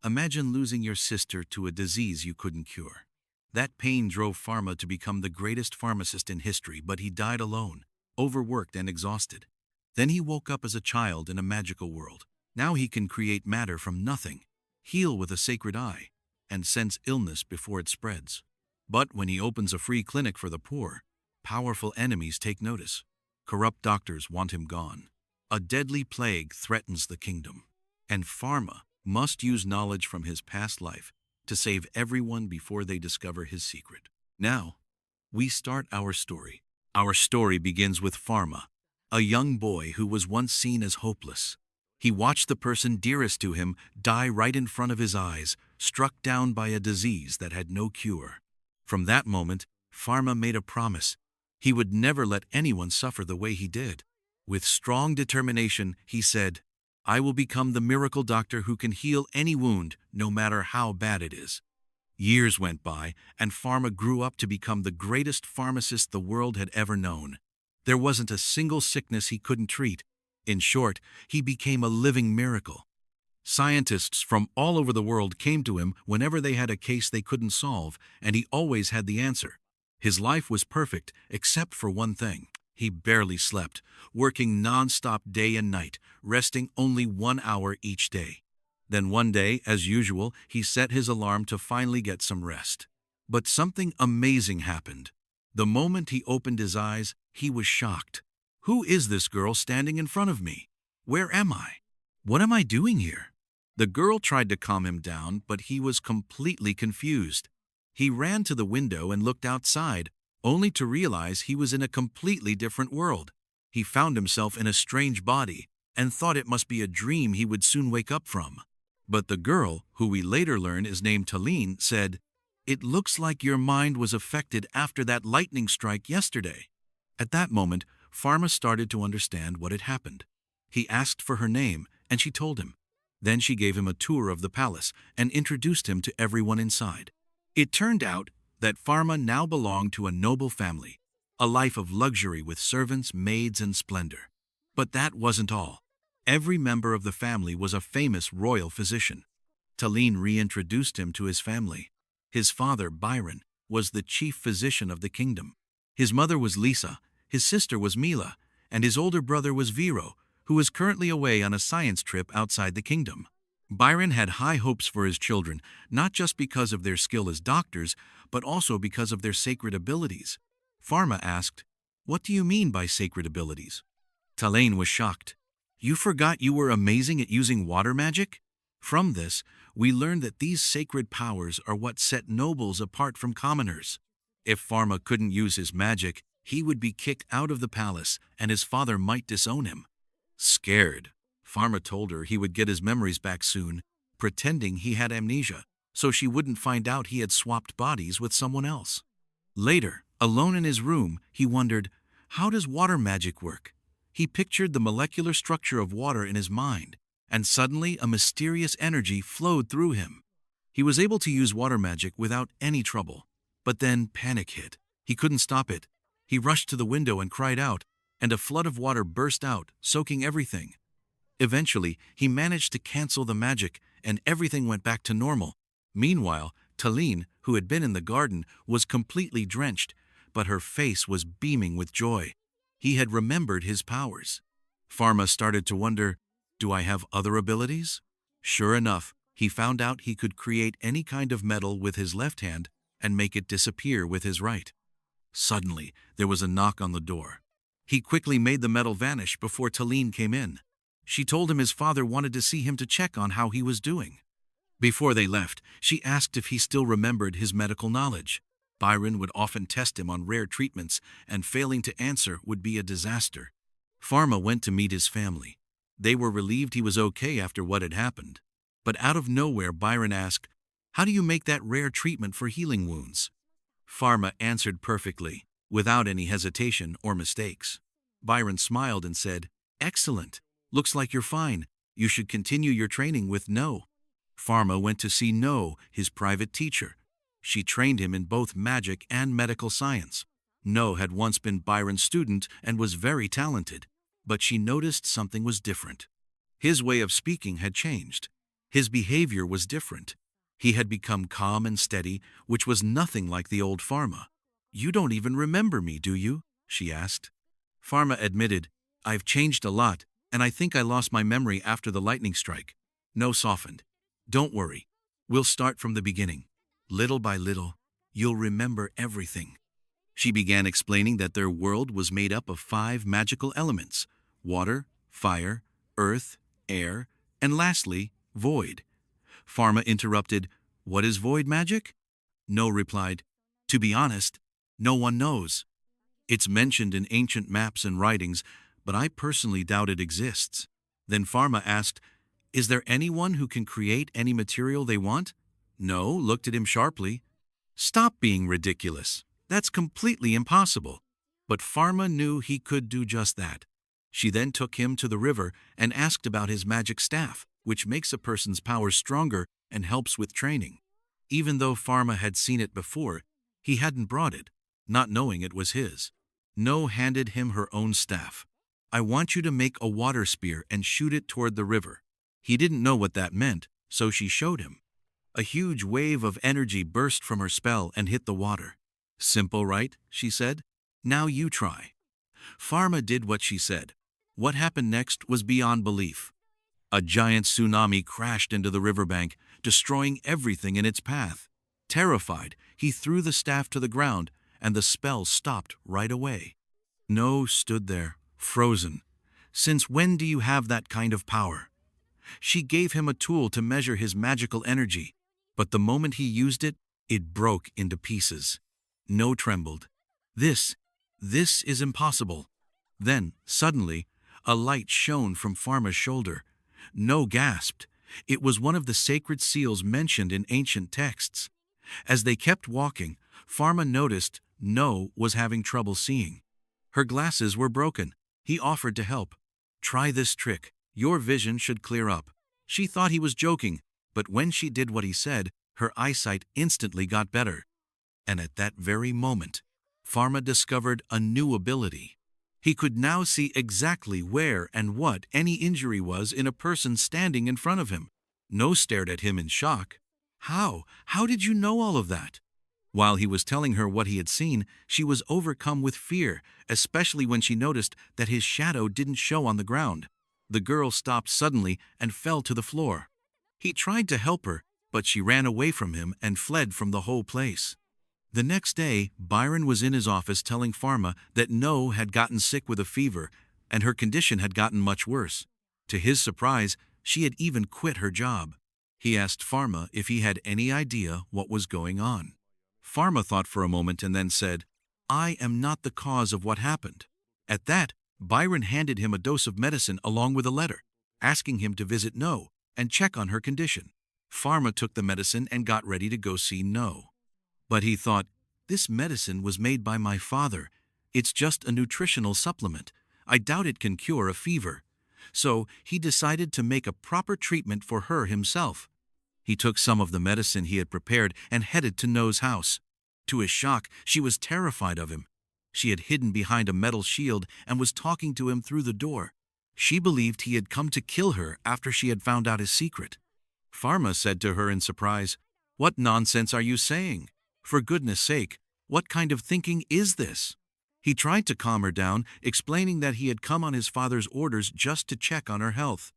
Imagine losing your sister to a disease you couldn't cure. That pain drove Pharma to become the greatest pharmacist in history, but he died alone, overworked and exhausted. Then he woke up as a child in a magical world. Now he can create matter from nothing, heal with a sacred eye, and sense illness before it spreads. But when he opens a free clinic for the poor, powerful enemies take notice. Corrupt doctors want him gone. A deadly plague threatens the kingdom. And Pharma must use knowledge from his past life to save everyone before they discover his secret. Now, we start our story. Our story begins with Pharma, a young boy who was once seen as hopeless. He watched the person dearest to him die right in front of his eyes, struck down by a disease that had no cure. From that moment, Pharma made a promise. He would never let anyone suffer the way he did. With strong determination, he said, "I will become the miracle doctor who can heal any wound, no matter how bad it is." Years went by, and Pharma grew up to become the greatest pharmacist the world had ever known. There wasn't a single sickness he couldn't treat. In short, he became a living miracle. Scientists from all over the world came to him whenever they had a case they couldn't solve, and he always had the answer. His life was perfect, except for one thing. He barely slept, working non-stop day and night, resting only 1 hour each day. Then one day, as usual, he set his alarm to finally get some rest. But something amazing happened. The moment he opened his eyes, he was shocked. Who is this girl standing in front of me? Where am I? What am I doing here? The girl tried to calm him down, but he was completely confused. He ran to the window and looked outside, only to realize he was in a completely different world. He found himself in a strange body and thought it must be a dream he would soon wake up from. But the girl, who we later learn is named Talene, said, "It looks like your mind was affected after that lightning strike yesterday." At that moment, Pharma started to understand what had happened. He asked for her name, and she told him. Then she gave him a tour of the palace and introduced him to everyone inside. It turned out that Pharma now belonged to a noble family, a life of luxury with servants, maids, and splendor. But that wasn't all. Every member of the family was a famous royal physician. Talene reintroduced him to his family. His father, Byron, was the chief physician of the kingdom. His mother was Lisa, his sister was Mila, and his older brother was Vero, who was currently away on a science trip outside the kingdom. Byron had high hopes for his children, not just because of their skill as doctors, but also because of their sacred abilities. Pharma asked, "What do you mean by sacred abilities?" Talene was shocked. "You forgot you were amazing at using water magic?" From this, we learn that these sacred powers are what set nobles apart from commoners. If Pharma couldn't use his magic, he would be kicked out of the palace, and his father might disown him. Scared, Pharma told her he would get his memories back soon, pretending he had amnesia, so she wouldn't find out he had swapped bodies with someone else. Later, alone in his room, he wondered, how does water magic work? He pictured the molecular structure of water in his mind, and suddenly a mysterious energy flowed through him. He was able to use water magic without any trouble. But then panic hit. He couldn't stop it. He rushed to the window and cried out, and a flood of water burst out, soaking everything. Eventually, he managed to cancel the magic, and everything went back to normal. Meanwhile, Talene, who had been in the garden, was completely drenched, but her face was beaming with joy. He had remembered his powers. Pharma started to wonder, do I have other abilities? Sure enough, he found out he could create any kind of metal with his left hand and make it disappear with his right. Suddenly, there was a knock on the door. He quickly made the metal vanish before Talene came in. She told him his father wanted to see him to check on how he was doing. Before they left, she asked if he still remembered his medical knowledge. Byron would often test him on rare treatments, and failing to answer would be a disaster. Pharma went to meet his family. They were relieved he was okay after what had happened. But out of nowhere, Byron asked, "How do you make that rare treatment for healing wounds?" Pharma answered perfectly, without any hesitation or mistakes. Byron smiled and said, "Excellent. Looks like you're fine. You should continue your training with No." Pharma went to see No, his private teacher. She trained him in both magic and medical science. No had once been Byron's student and was very talented, but she noticed something was different. His way of speaking had changed. His behavior was different. He had become calm and steady, which was nothing like the old Pharma. "You don't even remember me, do you?" she asked. Pharma admitted, "I've changed a lot, and I think I lost my memory after the lightning strike." No softened. "Don't worry. We'll start from the beginning. Little by little, you'll remember everything." She began explaining that their world was made up of 5 magical elements: water, fire, earth, air, and lastly, void. Pharma interrupted, "What is void magic?" No replied, "To be honest, no one knows. It's mentioned in ancient maps and writings, but I personally doubt it exists." Then Pharma asked, "Is there anyone who can create any material they want?" No looked at him sharply. "Stop being ridiculous. That's completely impossible." But Pharma knew he could do just that. She then took him to the river and asked about his magic staff, which makes a person's powers stronger and helps with training. Even though Pharma had seen it before, he hadn't brought it, not knowing it was his. No handed him her own staff. "I want you to make a water spear and shoot it toward the river." He didn't know what that meant, so she showed him. A huge wave of energy burst from her spell and hit the water. "Simple, right?" she said. "Now you try." Pharma did what she said. What happened next was beyond belief. A giant tsunami crashed into the riverbank, destroying everything in its path. Terrified, he threw the staff to the ground, and the spell stopped right away. No stood there, frozen. "Since when do you have that kind of power?" She gave him a tool to measure his magical energy, but the moment he used it, it broke into pieces. No trembled. This is impossible." Then, suddenly, a light shone from Pharma's shoulder. No gasped. It was one of the sacred seals mentioned in ancient texts. As they kept walking, Pharma noticed No was having trouble seeing. Her glasses were broken. He offered to help. "Try this trick. Your vision should clear up." She thought he was joking, but when she did what he said, her eyesight instantly got better. And at that very moment, Pharma discovered a new ability. He could now see exactly where and what any injury was in a person standing in front of him. No stared at him in shock. "How? How did you know all of that?" While he was telling her what he had seen, she was overcome with fear, especially when she noticed that his shadow didn't show on the ground. The girl stopped suddenly and fell to the floor. He tried to help her, but she ran away from him and fled from the whole place. The next day, Byron was in his office telling Pharma that No had gotten sick with a fever, and her condition had gotten much worse. To his surprise, she had even quit her job. He asked Pharma if he had any idea what was going on. Pharma thought for a moment and then said, "I am not the cause of what happened." At that, Byron handed him a dose of medicine along with a letter, asking him to visit No and check on her condition. Pharma took the medicine and got ready to go see No. But he thought, "This medicine was made by my father. It's just a nutritional supplement. I doubt it can cure a fever." So he decided to make a proper treatment for her himself. He took some of the medicine he had prepared and headed to No's house. To his shock, she was terrified of him. She had hidden behind a metal shield and was talking to him through the door. She believed he had come to kill her after she had found out his secret. Pharma said to her in surprise, "What nonsense are you saying? For goodness sake, what kind of thinking is this?" He tried to calm her down, explaining that he had come on his father's orders just to check on her health.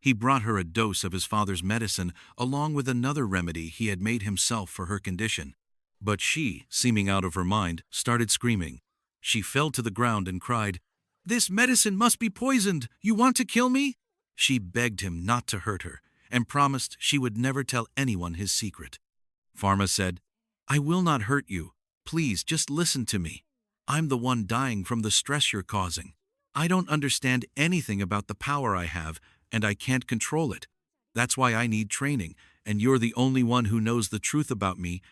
He brought her a dose of his father's medicine, along with another remedy he had made himself for her condition. But she, seeming out of her mind, started screaming. She fell to the ground and cried, "This medicine must be poisoned! You want to kill me?" She begged him not to hurt her, and promised she would never tell anyone his secret. Pharma said, "I will not hurt you. Please, just listen to me. I'm the one dying from the stress you're causing. I don't understand anything about the power I have, and I can't control it. That's why I need training, and you're the only one who knows the truth about me,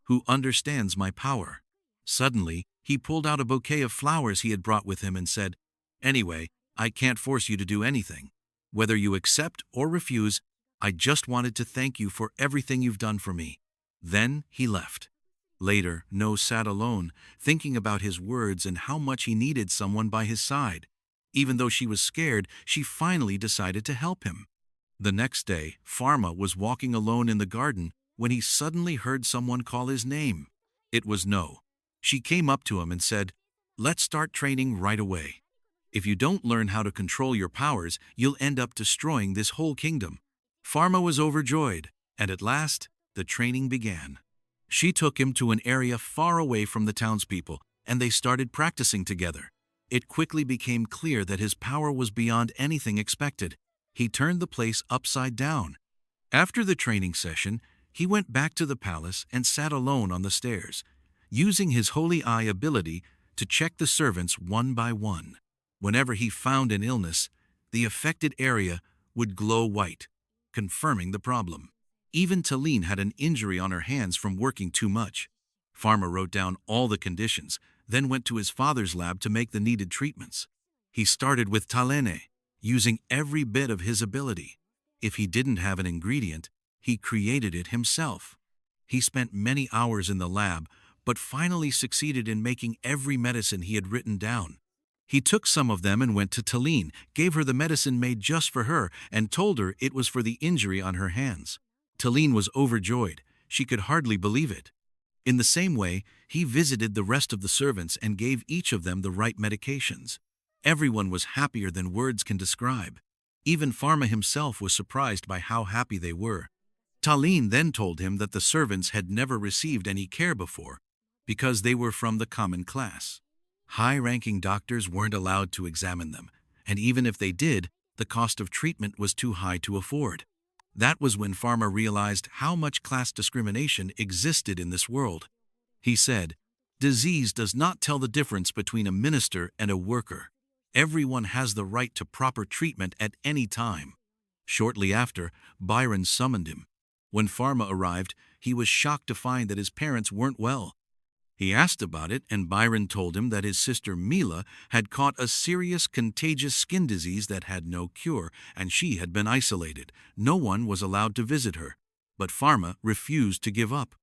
who understands my power." Suddenly, he pulled out a bouquet of flowers he had brought with him and said, "Anyway, I can't force you to do anything. Whether you accept or refuse, I just wanted to thank you for everything you've done for me." Then he left. Later, No sat alone, thinking about his words and how much he needed someone by his side. Even though she was scared, she finally decided to help him. The next day, Pharma was walking alone in the garden when he suddenly heard someone call his name. It was No. She came up to him and said, "Let's start training right away. If you don't learn how to control your powers, you'll end up destroying this whole kingdom." Pharma was overjoyed, and at last, the training began. She took him to an area far away from the townspeople, and they started practicing together. It quickly became clear that his power was beyond anything expected. He turned the place upside down. After the training session, he went back to the palace and sat alone on the stairs, using his holy eye ability to check the servants one by one. Whenever he found an illness, the affected area would glow white, confirming the problem. Even Talene had an injury on her hands from working too much. Pharma wrote down all the conditions, then went to his father's lab to make the needed treatments. He started with Talene, using every bit of his ability. If he didn't have an ingredient, he created it himself. He spent many hours in the lab, but finally succeeded in making every medicine he had written down. He took some of them and went to Talene, gave her the medicine made just for her, and told her it was for the injury on her hands. Talene was overjoyed. She could hardly believe it. In the same way, he visited the rest of the servants and gave each of them the right medications. Everyone was happier than words can describe. Even Pharma himself was surprised by how happy they were. Talene then told him that the servants had never received any care before, because they were from the common class. High-ranking doctors weren't allowed to examine them, and even if they did, the cost of treatment was too high to afford. That was when Pharma realized how much class discrimination existed in this world. He said, "Disease does not tell the difference between a minister and a worker. Everyone has the right to proper treatment at any time." Shortly after, Byron summoned him. When Pharma arrived, he was shocked to find that his parents weren't well. He asked about it, and Byron told him that his sister Mila had caught a serious contagious skin disease that had no cure, and she had been isolated. No one was allowed to visit her. But Pharma refused to give up.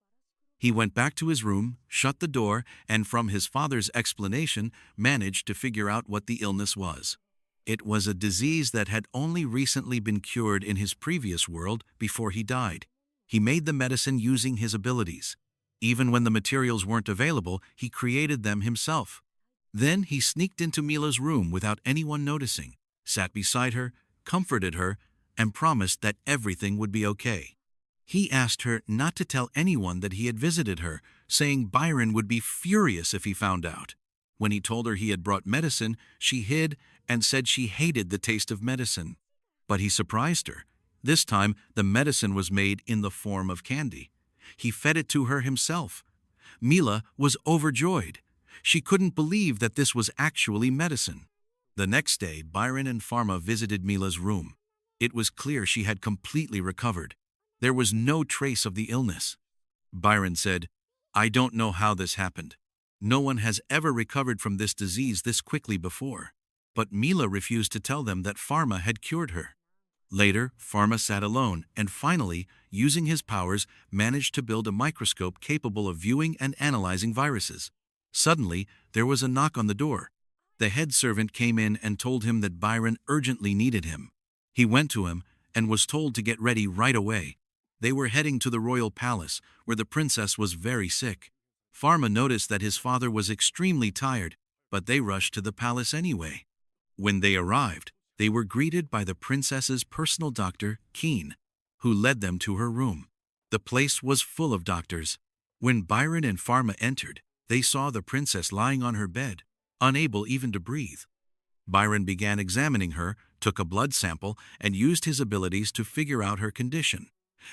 He went back to his room, shut the door, and from his father's explanation, managed to figure out what the illness was. It was a disease that had only recently been cured in his previous world before he died. He made the medicine using his abilities. Even when the materials weren't available, he created them himself. Then he sneaked into Mila's room without anyone noticing, sat beside her, comforted her, and promised that everything would be okay. He asked her not to tell anyone that he had visited her, saying Byron would be furious if he found out. When he told her he had brought medicine, she hid and said she hated the taste of medicine. But he surprised her. This time, the medicine was made in the form of candy. He fed it to her himself. Mila was overjoyed. She couldn't believe that this was actually medicine. The next day, Byron and Pharma visited Mila's room. It was clear she had completely recovered. There was no trace of the illness. Byron said, "I don't know how this happened. No one has ever recovered from this disease this quickly before." But Mila refused to tell them that Pharma had cured her. Later, Pharma sat alone and finally, using his powers, managed to build a microscope capable of viewing and analyzing viruses. Suddenly, there was a knock on the door. The head servant came in and told him that Byron urgently needed him. He went to him and was told to get ready right away. They were heading to the royal palace, where the princess was very sick. Pharma noticed that his father was extremely tired, but they rushed to the palace anyway. When they arrived, they were greeted by the princess's personal doctor, Keen, who led them to her room. The place was full of doctors. When Byron and Pharma entered, they saw the princess lying on her bed, unable even to breathe. Byron began examining her, took a blood sample, and used his abilities to figure out her condition.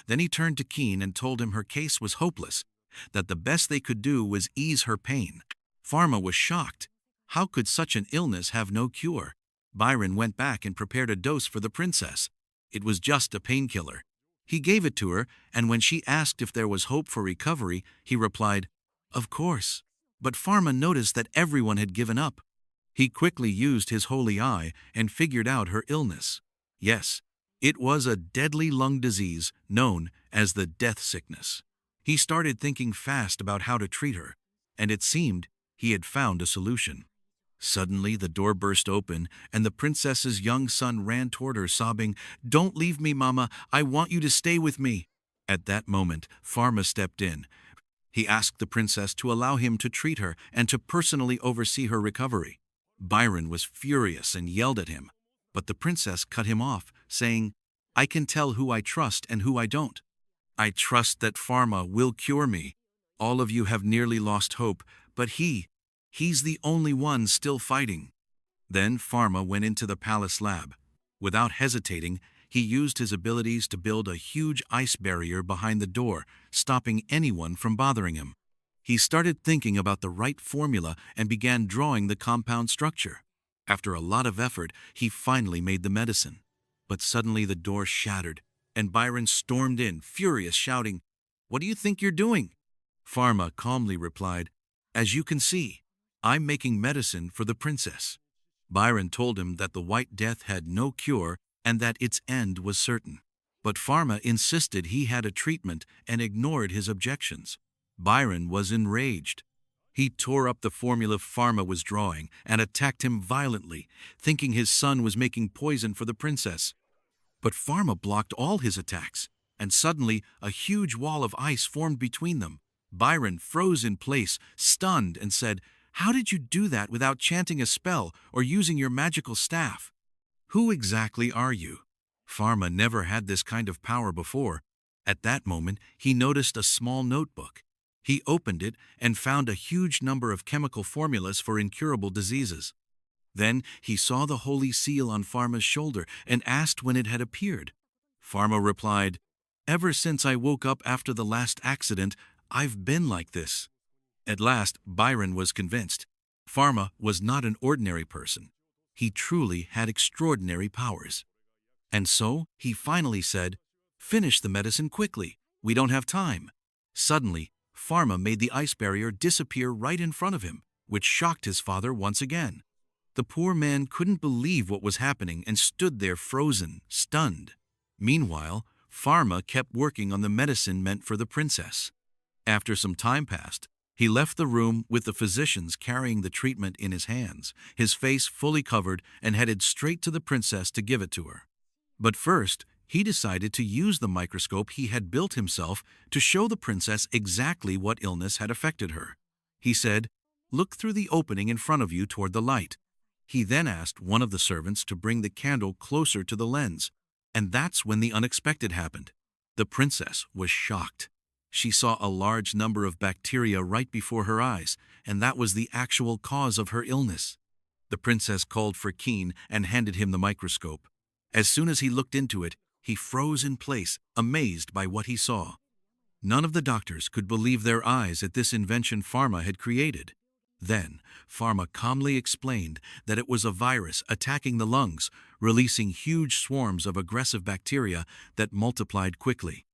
Then he turned to Keen and told him her case was hopeless, that the best they could do was ease her pain. Pharma was shocked. How could such an illness have no cure? Byron went back and prepared a dose for the princess. It was just a painkiller. He gave it to her, and when she asked if there was hope for recovery, he replied, "Of course." But Pharma noticed that everyone had given up. He quickly used his holy eye and figured out her illness. Yes, it was a deadly lung disease known as the death sickness. He started thinking fast about how to treat her, and it seemed he had found a solution. Suddenly, the door burst open, and the princess's young son ran toward her, sobbing, "Don't leave me, Mama. I want you to stay with me." At that moment, Pharma stepped in. He asked the princess to allow him to treat her and to personally oversee her recovery. Byron was furious and yelled at him, but the princess cut him off, saying, "I can tell who I trust and who I don't. I trust that Pharma will cure me. All of you have nearly lost hope, but he's the only one still fighting." Then Pharma went into the palace lab. Without hesitating, he used his abilities to build a huge ice barrier behind the door, stopping anyone from bothering him. He started thinking about the right formula and began drawing the compound structure. After a lot of effort, he finally made the medicine. But suddenly the door shattered, and Byron stormed in, furious, shouting, "What do you think you're doing?" Pharma calmly replied, "As you can see, I'm making medicine for the princess." Byron told him that the White Death had no cure and that its end was certain. But Pharma insisted he had a treatment and ignored his objections. Byron was enraged. He tore up the formula Pharma was drawing and attacked him violently, thinking his son was making poison for the princess. But Pharma blocked all his attacks, and suddenly a huge wall of ice formed between them. Byron froze in place, stunned, and said, "How did you do that without chanting a spell or using your magical staff? Who exactly are you?" Pharma never had this kind of power before. At that moment, he noticed a small notebook. He opened it and found a huge number of chemical formulas for incurable diseases. Then he saw the holy seal on Pharma's shoulder and asked when it had appeared. Pharma replied, "Ever since I woke up after the last accident, I've been like this." At last, Byron was convinced. Pharma was not an ordinary person. He truly had extraordinary powers. And so, he finally said, "Finish the medicine quickly. We don't have time." Suddenly, Pharma made the ice barrier disappear right in front of him, which shocked his father once again. The poor man couldn't believe what was happening and stood there frozen, stunned. Meanwhile, Pharma kept working on the medicine meant for the princess. After some time passed, he left the room with the physicians carrying the treatment in his hands, his face fully covered, and headed straight to the princess to give it to her. But first, he decided to use the microscope he had built himself to show the princess exactly what illness had affected her. He said, "Look through the opening in front of you toward the light." He then asked one of the servants to bring the candle closer to the lens, and that's when the unexpected happened. The princess was shocked. She saw a large number of bacteria right before her eyes, and that was the actual cause of her illness. The princess called for Keen and handed him the microscope. As soon as he looked into it, he froze in place, amazed by what he saw. None of the doctors could believe their eyes at this invention Pharma had created. Then, Pharma calmly explained that it was a virus attacking the lungs, releasing huge swarms of aggressive bacteria that multiplied quickly.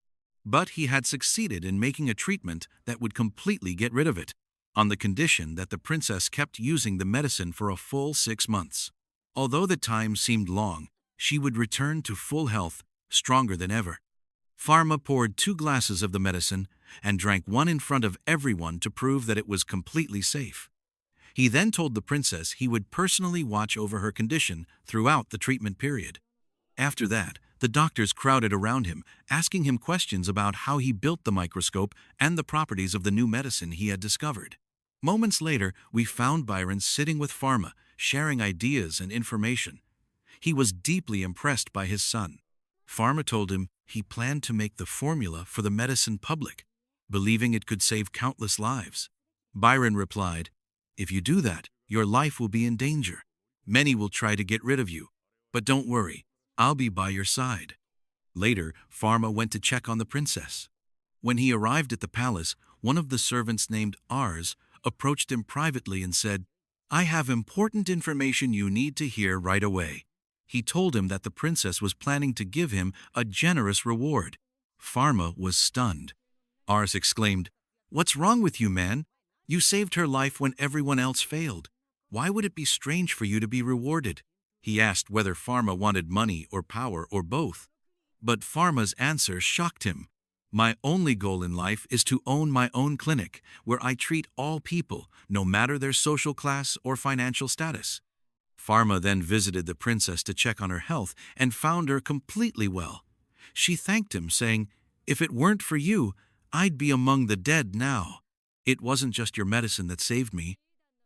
But he had succeeded in making a treatment that would completely get rid of it, on the condition that the princess kept using the medicine for a full 6 months. Although the time seemed long, she would return to full health, stronger than ever. Pharma poured 2 glasses of the medicine and drank one in front of everyone to prove that it was completely safe. He then told the princess he would personally watch over her condition throughout the treatment period. After that, the doctors crowded around him, asking him questions about how he built the microscope and the properties of the new medicine he had discovered. Moments later, we found Byron sitting with Pharma, sharing ideas and information. He was deeply impressed by his son. Pharma told him he planned to make the formula for the medicine public, believing it could save countless lives. Byron replied, "If you do that, your life will be in danger. Many will try to get rid of you. But don't worry, I'll be by your side." Later, Pharma went to check on the princess. When he arrived at the palace, one of the servants named Ars approached him privately and said, "I have important information you need to hear right away." He told him that the princess was planning to give him a generous reward. Pharma was stunned. Ars exclaimed, "What's wrong with you, man? You saved her life when everyone else failed. Why would it be strange for you to be rewarded?" He asked whether Pharma wanted money or power or both. But Pharma's answer shocked him. My only goal in life is to own my own clinic, where I treat all people, no matter their social class or financial status. Pharma then visited the princess to check on her health and found her completely well. She thanked him, saying, "If it weren't for you, I'd be among the dead now. It wasn't just your medicine that saved me.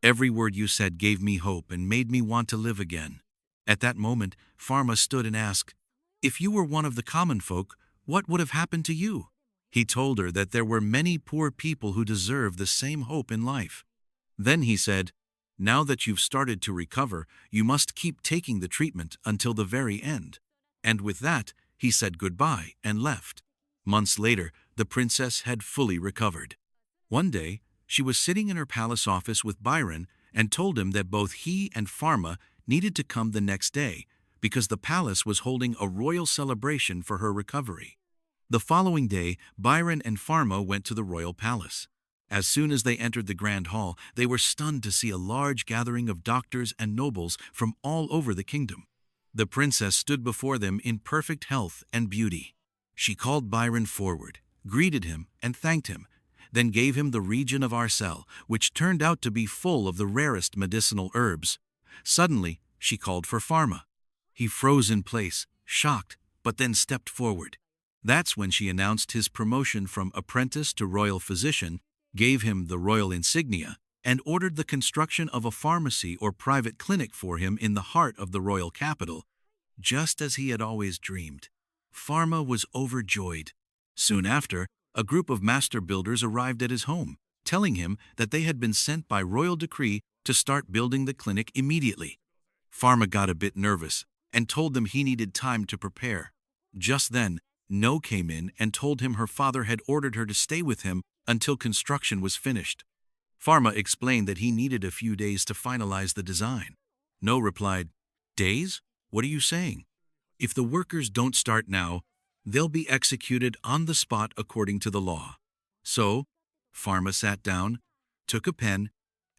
Every word you said gave me hope and made me want to live again." At that moment, Pharma stood and asked, "If you were one of the common folk, what would have happened to you?" He told her that there were many poor people who deserve the same hope in life. Then he said, "Now that you've started to recover, you must keep taking the treatment until the very end." And with that, he said goodbye and left. Months later, the princess had fully recovered. One day, she was sitting in her palace office with Byron and told him that both he and Pharma needed to come the next day because the palace was holding a royal celebration for her recovery. The following day, Byron and Pharma went to the royal palace. As soon as they entered the grand hall, they were stunned to see a large gathering of doctors and nobles from all over the kingdom. The princess stood before them in perfect health and beauty. She called Byron forward, greeted him, and thanked him, then gave him the region of Arcel, which turned out to be full of the rarest medicinal herbs. Suddenly, she called for Pharma. He froze in place, shocked, but then stepped forward. That's when she announced his promotion from apprentice to royal physician, gave him the royal insignia, and ordered the construction of a pharmacy or private clinic for him in the heart of the royal capital, just as he had always dreamed. Pharma was overjoyed. Soon after, a group of master builders arrived at his home, telling him that they had been sent by royal decree to start building the clinic immediately. Pharma got a bit nervous and told them he needed time to prepare. Just then, No came in and told him her father had ordered her to stay with him until construction was finished. Pharma explained that he needed a few days to finalize the design. No replied, "Days? What are you saying? If the workers don't start now, they'll be executed on the spot according to the law." So, Pharma sat down, took a pen,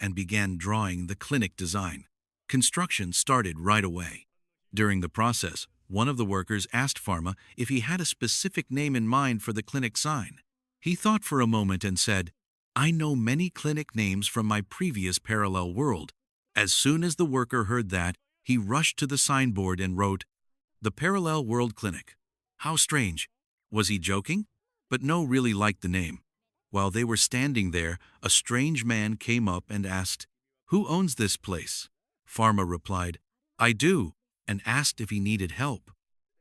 and began drawing the clinic design. Construction started right away. During the process, one of the workers asked Pharma if he had a specific name in mind for the clinic sign. He thought for a moment and said, "I know many clinic names from my previous parallel world." As soon as the worker heard that, he rushed to the signboard and wrote, "The Parallel World Clinic." How strange. Was he joking? But No really liked the name. While they were standing there, a strange man came up and asked, "Who owns this place?" Pharma replied, "I do," and asked if he needed help.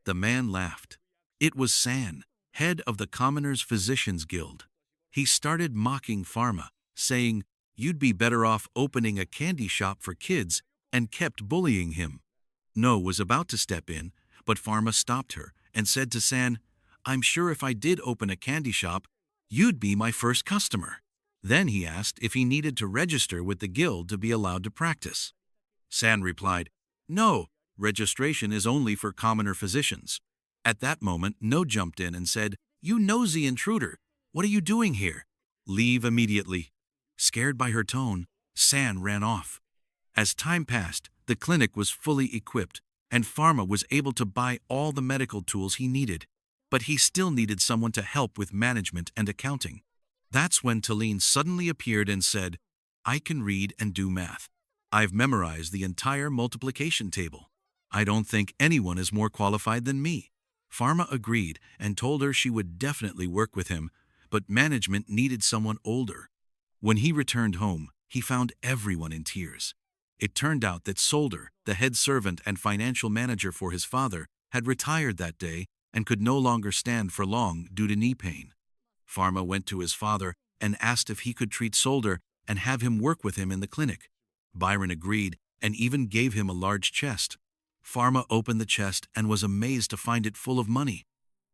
The man laughed. It was San, head of the Commoners' Physicians Guild. He started mocking Pharma, saying, "You'd be better off opening a candy shop for kids," and kept bullying him. No was about to step in, but Pharma stopped her and said to San, "I'm sure if I did open a candy shop, you'd be my first customer." Then he asked if he needed to register with the guild to be allowed to practice. San replied, "No, registration is only for commoner physicians." At that moment, No jumped in and said, "You nosy intruder, what are you doing here? Leave immediately." Scared by her tone, San ran off. As time passed, the clinic was fully equipped, and Pharma was able to buy all the medical tools he needed. But he still needed someone to help with management and accounting. That's when Talene suddenly appeared and said, "I can read and do math. I've memorized the entire multiplication table. I don't think anyone is more qualified than me." Pharma agreed and told her she would definitely work with him, but management needed someone older. When he returned home, he found everyone in tears. It turned out that Solder, the head servant and financial manager for his father, had retired that day and could no longer stand for long due to knee pain. Pharma went to his father and asked if he could treat Solder and have him work with him in the clinic. Byron agreed and even gave him a large chest. Pharma opened the chest and was amazed to find it full of money.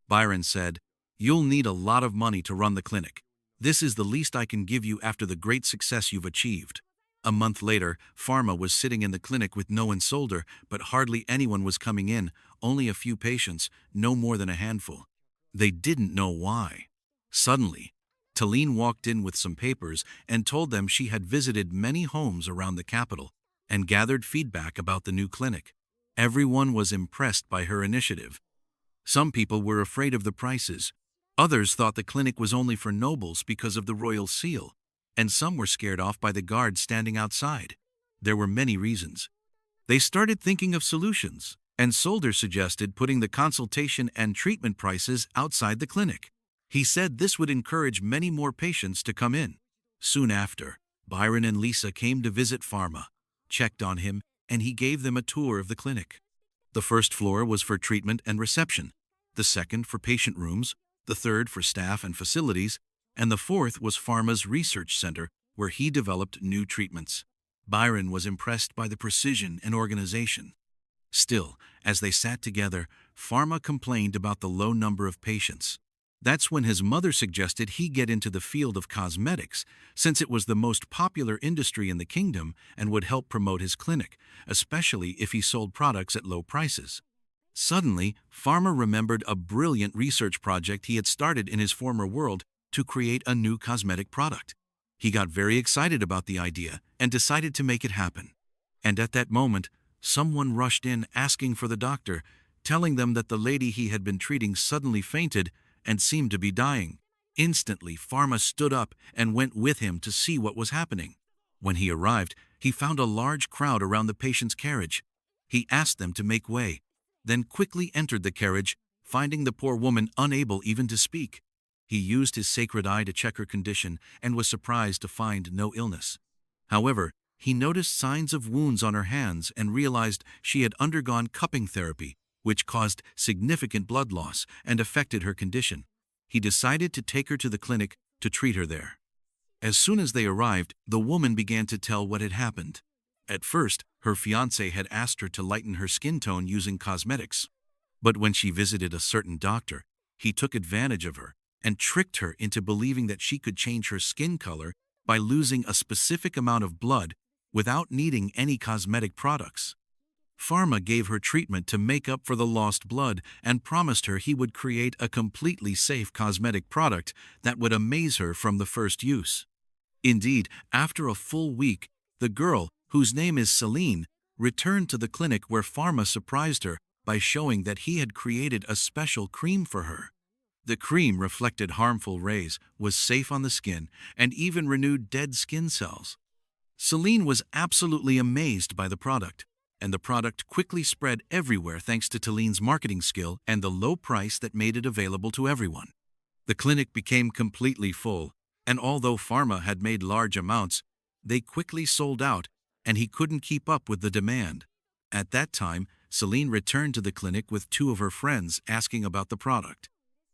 Byron said, "You'll need a lot of money to run the clinic. This is the least I can give you after the great success you've achieved." A month later, Pharma was sitting in the clinic with No and Solder, but hardly anyone was coming in, only a few patients, no more than a handful. They didn't know why. Suddenly, Talene walked in with some papers and told them she had visited many homes around the capital and gathered feedback about the new clinic. Everyone was impressed by her initiative. Some people were afraid of the prices. Others thought the clinic was only for nobles because of the royal seal, and some were scared off by the guards standing outside. There were many reasons. They started thinking of solutions, and Solder suggested putting the consultation and treatment prices outside the clinic. He said this would encourage many more patients to come in. Soon after, Byron and Lisa came to visit Pharma, checked on him, and he gave them a tour of the clinic. The first floor was for treatment and reception, the second for patient rooms, the third for staff and facilities, and the fourth was Pharma's research center where he developed new treatments. Byron was impressed by the precision and organization. Still, as they sat together, Pharma complained about the low number of patients. That's when his mother suggested he get into the field of cosmetics, since it was the most popular industry in the kingdom and would help promote his clinic, especially if he sold products at low prices. Suddenly, Pharma remembered a brilliant research project he had started in his former world to create a new cosmetic product. He got very excited about the idea and decided to make it happen. And at that moment, someone rushed in asking for the doctor, telling them that the lady he had been treating suddenly fainted and seemed to be dying. Instantly, Pharma stood up and went with him to see what was happening. When he arrived, he found a large crowd around the patient's carriage. He asked them to make way, then quickly entered the carriage, finding the poor woman unable even to speak. He used his sacred eye to check her condition and was surprised to find no illness. However, he noticed signs of wounds on her hands and realized she had undergone cupping therapy, which caused significant blood loss and affected her condition. He decided to take her to the clinic to treat her there. As soon as they arrived, the woman began to tell what had happened. At first, her fiancé had asked her to lighten her skin tone using cosmetics. But when she visited a certain doctor, he took advantage of her and tricked her into believing that she could change her skin color by losing a specific amount of blood without needing any cosmetic products. Pharma gave her treatment to make up for the lost blood and promised her he would create a completely safe cosmetic product that would amaze her from the first use. Indeed, after a full week, the girl, whose name is Celine, returned to the clinic where Pharma surprised her by showing that he had created a special cream for her. The cream reflected harmful rays, was safe on the skin, and even renewed dead skin cells. Celine was absolutely amazed by the product, and the product quickly spread everywhere thanks to Celine's marketing skill and the low price that made it available to everyone. The clinic became completely full, and although Pharma had made large amounts, they quickly sold out, and he couldn't keep up with the demand. At that time, Celine returned to the clinic with two of her friends asking about the product.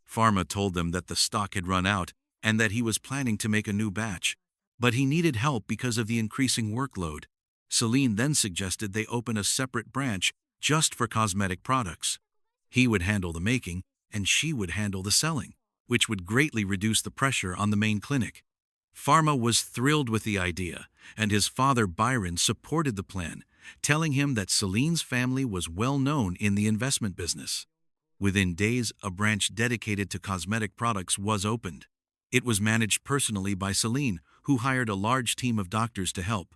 Pharma told them that the stock had run out and that he was planning to make a new batch, but he needed help because of the increasing workload. Celine then suggested they open a separate branch just for cosmetic products. He would handle the making, and she would handle the selling, which would greatly reduce the pressure on the main clinic. Pharma was thrilled with the idea, and his father Byron supported the plan, telling him that Celine's family was well known in the investment business. Within days, a branch dedicated to cosmetic products was opened. It was managed personally by Celine, who hired a large team of doctors to help.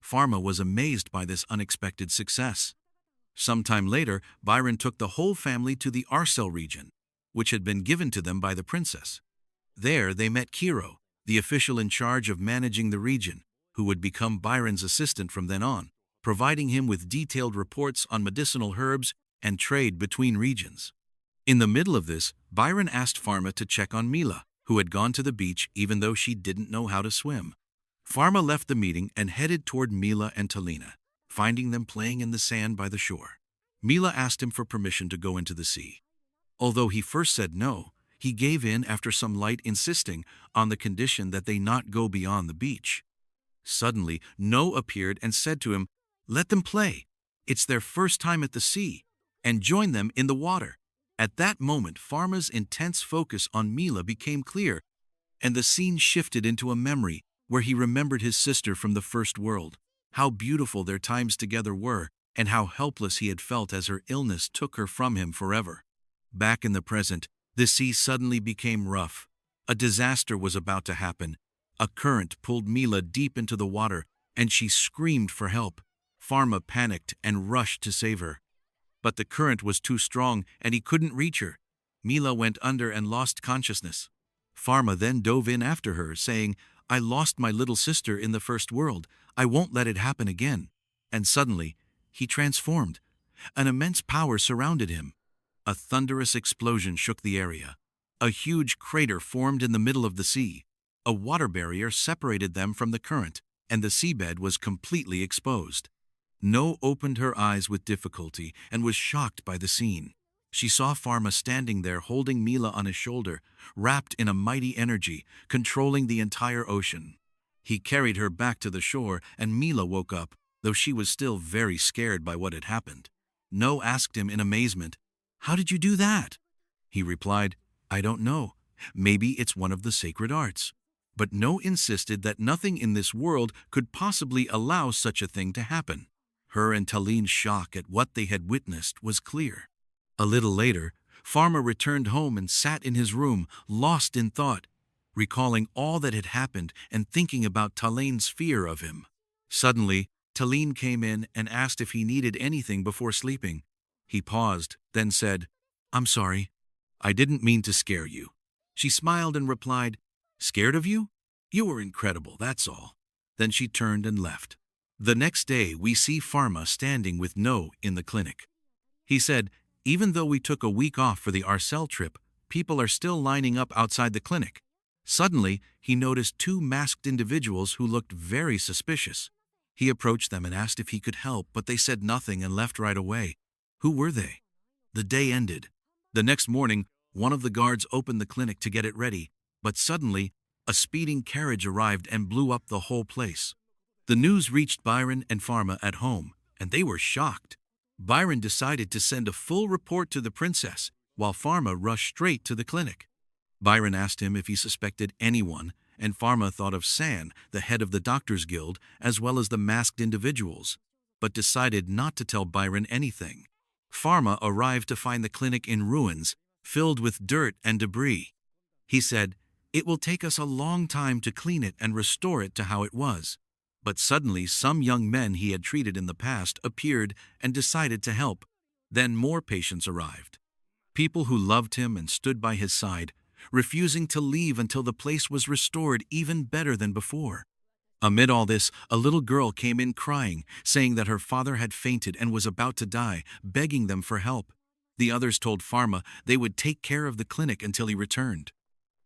Pharma was amazed by this unexpected success. Sometime later, Byron took the whole family to the Arcel region, which had been given to them by the princess. There they met Kiro, the official in charge of managing the region, who would become Byron's assistant from then on, providing him with detailed reports on medicinal herbs and trade between regions. In the middle of this, Byron asked Pharma to check on Mila, who had gone to the beach even though she didn't know how to swim. Pharma left the meeting and headed toward Mila and Talina, finding them playing in the sand by the shore. Mila asked him for permission to go into the sea. Although he first said no, he gave in after some light insisting on the condition that they not go beyond the beach. Suddenly, No appeared and said to him, "Let them play. It's their first time at the sea," and join them in the water. At that moment, Pharma's intense focus on Mila became clear, and the scene shifted into a memory where he remembered his sister from the first world, how beautiful their times together were, and how helpless he had felt as her illness took her from him forever. Back in the present, the sea suddenly became rough. A disaster was about to happen. A current pulled Mila deep into the water, and she screamed for help. Pharma panicked and rushed to save her. But the current was too strong, and he couldn't reach her. Mila went under and lost consciousness. Pharma then dove in after her, saying, "I lost my little sister in the first world. I won't let it happen again." And suddenly, he transformed. An immense power surrounded him. A thunderous explosion shook the area. A huge crater formed in the middle of the sea. A water barrier separated them from the current, and the seabed was completely exposed. No opened her eyes with difficulty and was shocked by the scene. She saw Pharma standing there holding Mila on his shoulder, wrapped in a mighty energy, controlling the entire ocean. He carried her back to the shore, and Mila woke up, though she was still very scared by what had happened. No asked him in amazement, "How did you do that?" He replied, "I don't know. Maybe it's one of the sacred arts." But No insisted that nothing in this world could possibly allow such a thing to happen. Her and Talin's shock at what they had witnessed was clear. A little later, Pharma returned home and sat in his room, lost in thought, recalling all that had happened and thinking about Talin's fear of him. Suddenly, Talin came in and asked if he needed anything before sleeping. He paused, then said, "I'm sorry. I didn't mean to scare you." She smiled and replied, "Scared of you? You were incredible, that's all." Then she turned and left. The next day, we see Pharma standing with No in the clinic. He said, "Even though we took a week off for the Arcel trip, people are still lining up outside the clinic." Suddenly, he noticed two masked individuals who looked very suspicious. He approached them and asked if he could help, but they said nothing and left right away. Who were they? The day ended. The next morning, one of the guards opened the clinic to get it ready, but suddenly, a speeding carriage arrived and blew up the whole place. The news reached Byron and Pharma at home, and they were shocked. Byron decided to send a full report to the princess, while Pharma rushed straight to the clinic. Byron asked him if he suspected anyone, and Pharma thought of San, the head of the Doctors Guild, as well as the masked individuals, but decided not to tell Byron anything. Pharma arrived to find the clinic in ruins, filled with dirt and debris. He said, "It will take us a long time to clean it and restore it to how it was." But suddenly some young men he had treated in the past appeared and decided to help. Then more patients arrived. People who loved him and stood by his side, refusing to leave until the place was restored even better than before. Amid all this, a little girl came in crying, saying that her father had fainted and was about to die, begging them for help. The others told Pharma they would take care of the clinic until he returned.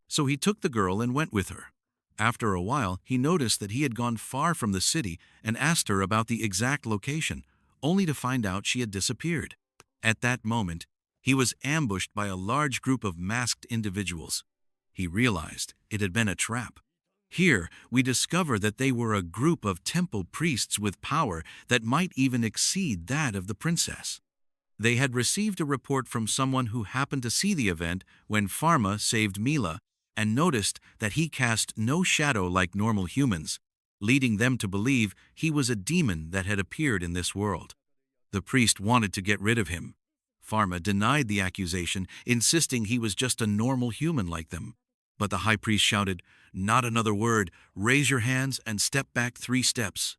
So he took the girl and went with her. After a while, he noticed that he had gone far from the city and asked her about the exact location, only to find out she had disappeared. At that moment, he was ambushed by a large group of masked individuals. He realized it had been a trap. Here, we discover that they were a group of temple priests with power that might even exceed that of the princess. They had received a report from someone who happened to see the event when Pharma saved Mila, and noticed that he cast no shadow like normal humans, leading them to believe he was a demon that had appeared in this world. The priest wanted to get rid of him. Pharma denied the accusation, insisting he was just a normal human like them. But the high priest shouted, "Not another word, raise your hands and step back 3 steps.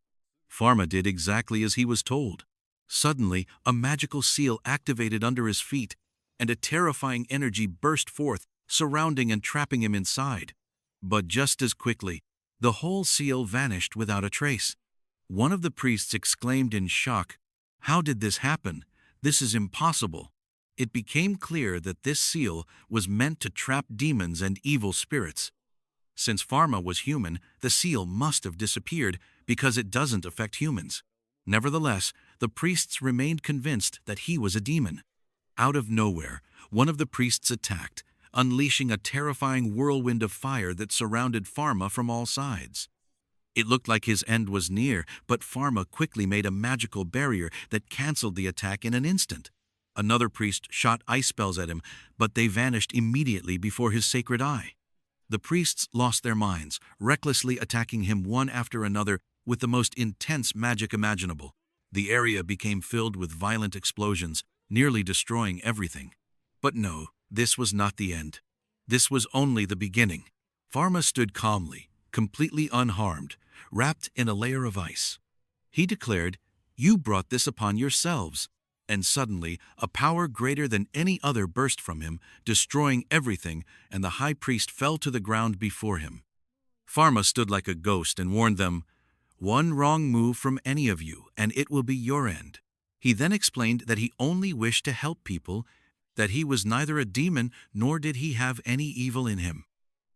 Pharma did exactly as he was told. Suddenly, a magical seal activated under his feet, and a terrifying energy burst forth, surrounding and trapping him inside. But just as quickly, the whole seal vanished without a trace. One of the priests exclaimed in shock, "How did this happen? This is impossible." It became clear that this seal was meant to trap demons and evil spirits. Since Pharma was human, the seal must have disappeared because it doesn't affect humans. Nevertheless, the priests remained convinced that he was a demon. Out of nowhere, one of the priests attacked, unleashing a terrifying whirlwind of fire that surrounded Pharma from all sides. It looked like his end was near, but Pharma quickly made a magical barrier that canceled the attack in an instant. Another priest shot ice spells at him, but they vanished immediately before his sacred eye. The priests lost their minds, recklessly attacking him one after another with the most intense magic imaginable. The area became filled with violent explosions, nearly destroying everything. But no, this was not the end. This was only the beginning. Pharma stood calmly, completely unharmed, wrapped in a layer of ice. He declared, "You brought this upon yourselves. And suddenly, a power greater than any other burst from him, destroying everything, and the high priest fell to the ground before him. Pharma stood like a ghost and warned them, "One wrong move from any of you, and it will be your end." He then explained that he only wished to help people, that he was neither a demon nor did he have any evil in him.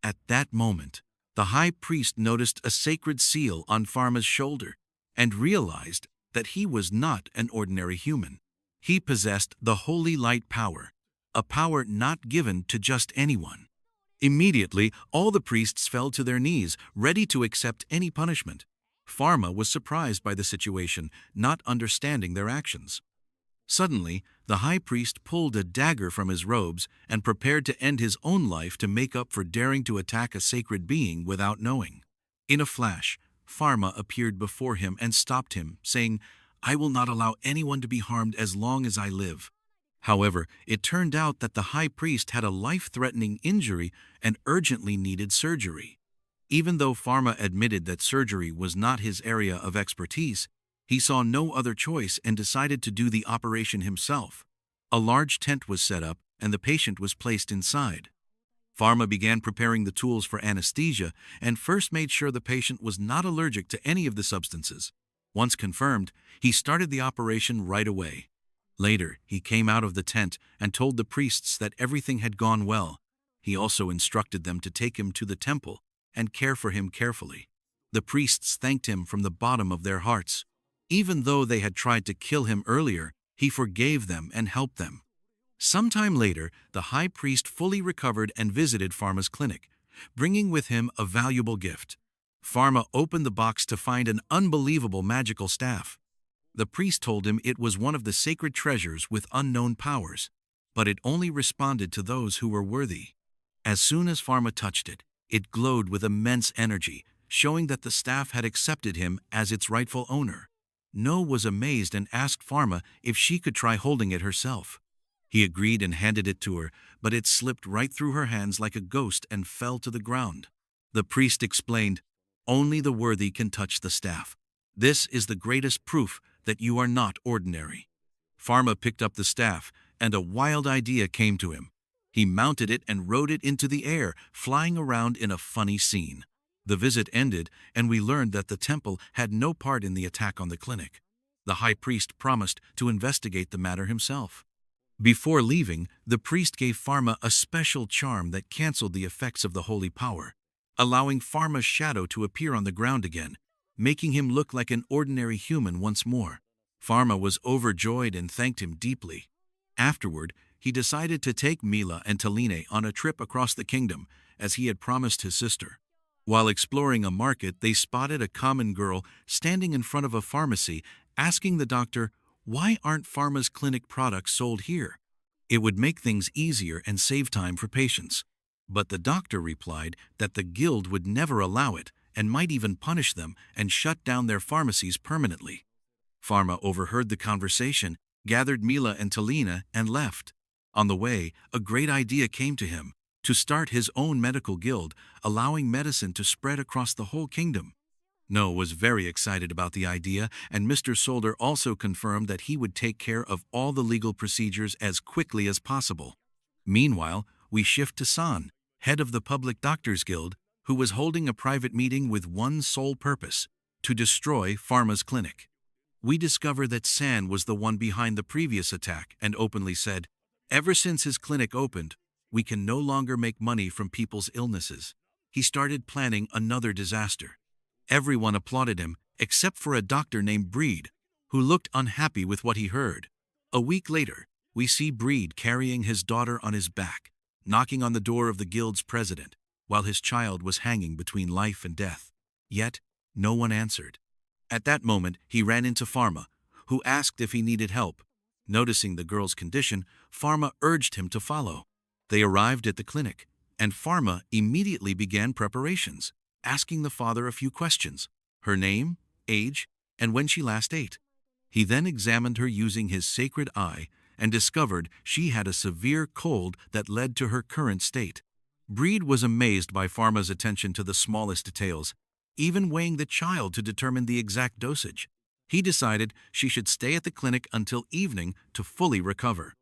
At that moment, the high priest noticed a sacred seal on Pharma's shoulder and realized that he was not an ordinary human. He possessed the holy light power, a power not given to just anyone. Immediately, all the priests fell to their knees, ready to accept any punishment. Pharma was surprised by the situation, not understanding their actions. Suddenly, the high priest pulled a dagger from his robes and prepared to end his own life to make up for daring to attack a sacred being without knowing. In a flash, Pharma appeared before him and stopped him, saying, "I will not allow anyone to be harmed as long as I live." However, it turned out that the high priest had a life-threatening injury and urgently needed surgery. Even though Pharma admitted that surgery was not his area of expertise, he saw no other choice and decided to do the operation himself. A large tent was set up and the patient was placed inside. Pharma began preparing the tools for anesthesia and first made sure the patient was not allergic to any of the substances. Once confirmed, he started the operation right away. Later, he came out of the tent and told the priests that everything had gone well. He also instructed them to take him to the temple and care for him carefully. The priests thanked him from the bottom of their hearts. Even though they had tried to kill him earlier, he forgave them and helped them. Sometime later, the high priest fully recovered and visited Pharma's clinic, bringing with him a valuable gift. Pharma opened the box to find an unbelievable magical staff. The priest told him it was one of the sacred treasures with unknown powers, but it only responded to those who were worthy. As soon as Pharma touched it, it glowed with immense energy, showing that the staff had accepted him as its rightful owner. No was amazed and asked Pharma if she could try holding it herself. He agreed and handed it to her, but it slipped right through her hands like a ghost and fell to the ground. The priest explained, "Only the worthy can touch the staff. This is the greatest proof that you are not ordinary." Pharma picked up the staff, and a wild idea came to him. He mounted it and rode it into the air, flying around in a funny scene. The visit ended, and we learned that the temple had no part in the attack on the clinic. The high priest promised to investigate the matter himself. Before leaving, the priest gave Pharma a special charm that canceled the effects of the holy power, allowing Pharma's shadow to appear on the ground again, making him look like an ordinary human once more. Pharma was overjoyed and thanked him deeply. Afterward, he decided to take Mila and Taline on a trip across the kingdom, as he had promised his sister. While exploring a market, they spotted a common girl standing in front of a pharmacy, asking the doctor, "Why aren't Pharma's clinic products sold here? It would make things easier and save time for patients." But the doctor replied that the guild would never allow it and might even punish them and shut down their pharmacies permanently. Pharma overheard the conversation, gathered Mila and Talina, and left. On the way, a great idea came to him: to start his own medical guild, allowing medicine to spread across the whole kingdom. Noah was very excited about the idea, and Mr. Solder also confirmed that he would take care of all the legal procedures as quickly as possible. Meanwhile, we shift to San, head of the Public Doctors Guild, who was holding a private meeting with one sole purpose: to destroy Pharma's clinic. We discover that San was the one behind the previous attack and openly said, "Ever since his clinic opened, we can no longer make money from people's illnesses." He started planning another disaster. Everyone applauded him, except for a doctor named Breed, who looked unhappy with what he heard. A week later, we see Breed carrying his daughter on his back, knocking on the door of the guild's president, while his child was hanging between life and death. Yet, no one answered. At that moment, he ran into Pharma, who asked if he needed help. Noticing the girl's condition, Pharma urged him to follow. They arrived at the clinic, and Pharma immediately began preparations, asking the father a few questions: her name, age, and when she last ate. He then examined her using his sacred eye and discovered she had a severe cold that led to her current state. Breed was amazed by Pharma's attention to the smallest details, even weighing the child to determine the exact dosage. He decided she should stay at the clinic until evening to fully recover.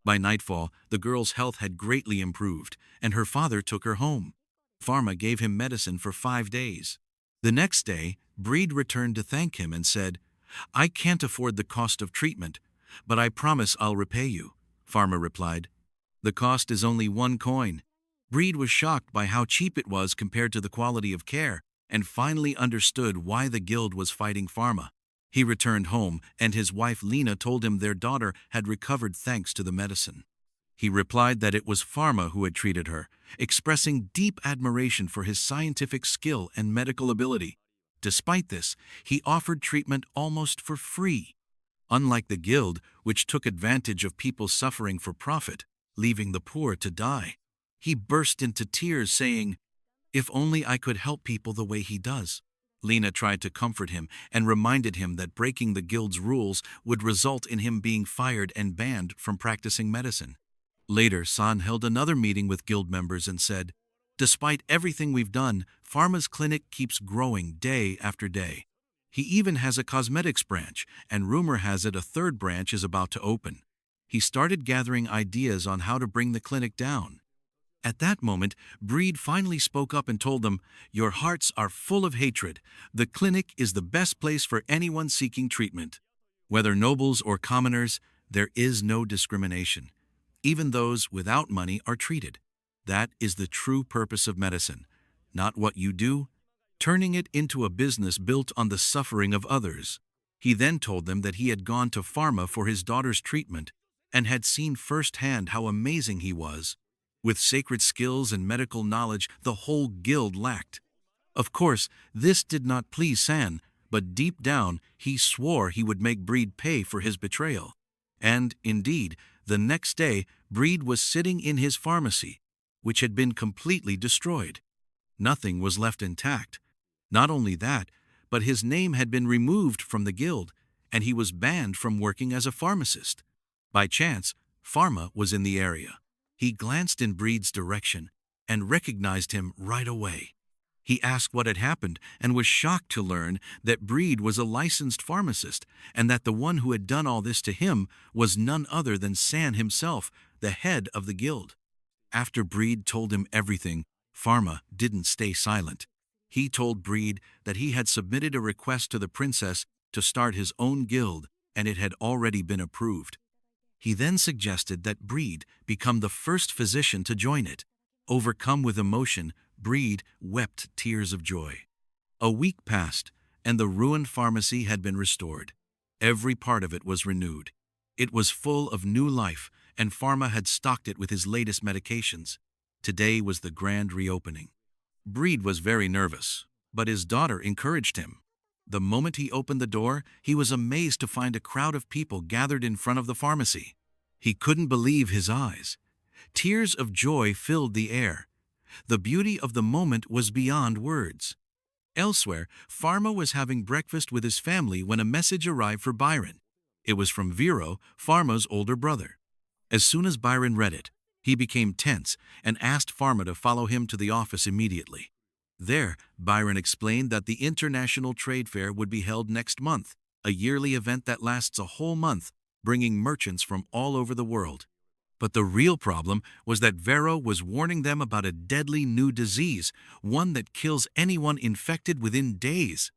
By nightfall, the girl's health had greatly improved, and her father took her home. Pharma gave him medicine for 5 days. The next day, Breed returned to thank him and said, "I can't afford the cost of treatment, but I promise I'll repay you." Pharma replied, "The cost is only 1 coin." Breed was shocked by how cheap it was compared to the quality of care, and finally understood why the guild was fighting Pharma. He returned home, and his wife Lena told him their daughter had recovered thanks to the medicine. He replied that it was Pharma who had treated her, expressing deep admiration for his scientific skill and medical ability. Despite this, he offered treatment almost for free. Unlike the guild, which took advantage of people suffering for profit, leaving the poor to die. He burst into tears, saying, "If only I could help people the way he does." Lena tried to comfort him and reminded him that breaking the guild's rules would result in him being fired and banned from practicing medicine. Later, San held another meeting with guild members and said, "Despite everything we've done, Pharma's clinic keeps growing day after day. He even has a cosmetics branch, and rumor has it a third branch is about to open." He started gathering ideas on how to bring the clinic down. At that moment, Breed finally spoke up and told them, "Your hearts are full of hatred. The clinic is the best place for anyone seeking treatment. Whether nobles or commoners, there is no discrimination. Even those without money are treated. That is the true purpose of medicine, not what you do, turning it into a business built on the suffering of others." He then told them that he had gone to Pharma for his daughter's treatment and had seen firsthand how amazing he was. With sacred skills and medical knowledge the whole guild lacked. Of course, this did not please San, but deep down he swore he would make Breed pay for his betrayal. And, indeed, the next day Breed was sitting in his pharmacy, which had been completely destroyed. Nothing was left intact. Not only that, but his name had been removed from the guild, and he was banned from working as a pharmacist. By chance, Pharma was in the area. He glanced in Breed's direction and recognized him right away. He asked what had happened and was shocked to learn that Breed was a licensed pharmacist and that the one who had done all this to him was none other than San himself, the head of the guild. After Breed told him everything, Pharma didn't stay silent. He told Breed that he had submitted a request to the princess to start his own guild, and it had already been approved. He then suggested that Breed become the first physician to join it. Overcome with emotion, Breed wept tears of joy. A week passed, and the ruined pharmacy had been restored. Every part of it was renewed. It was full of new life, and Pharma had stocked it with his latest medications. Today was the grand reopening. Breed was very nervous, but his daughter encouraged him. The moment he opened the door, he was amazed to find a crowd of people gathered in front of the pharmacy. He couldn't believe his eyes. Tears of joy filled the air. The beauty of the moment was beyond words. Elsewhere, Pharma was having breakfast with his family when a message arrived for Byron. It was from Vero, Pharma's older brother. As soon as Byron read it, he became tense and asked Pharma to follow him to the office immediately. There, Byron explained that the International Trade Fair would be held next month, a yearly event that lasts a whole month, bringing merchants from all over the world. But the real problem was that Vero was warning them about a deadly new disease, one that kills anyone infected within days.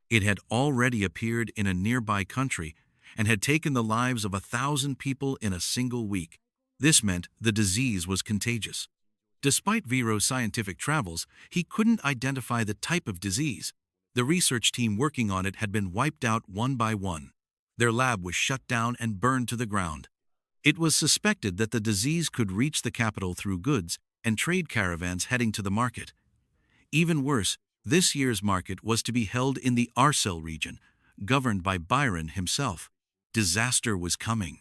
It had already appeared in a nearby country and had taken the lives of 1,000 people in a single week. This meant the disease was contagious. Despite Vero's scientific travels, he couldn't identify the type of disease. The research team working on it had been wiped out one by one. Their lab was shut down and burned to the ground. It was suspected that the disease could reach the capital through goods and trade caravans heading to the market. Even worse, this year's market was to be held in the Arcel region, governed by Byron himself. Disaster was coming.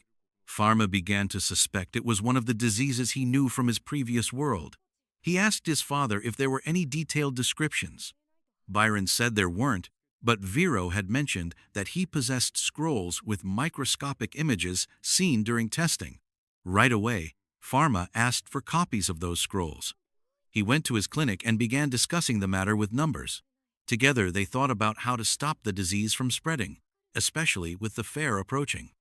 Pharma began to suspect it was one of the diseases he knew from his previous world. He asked his father if there were any detailed descriptions. Byron said there weren't, but Vero had mentioned that he possessed scrolls with microscopic images seen during testing. Right away, Pharma asked for copies of those scrolls. He went to his clinic and began discussing the matter with numbers. Together they thought about how to stop the disease from spreading. especially with the fair approaching.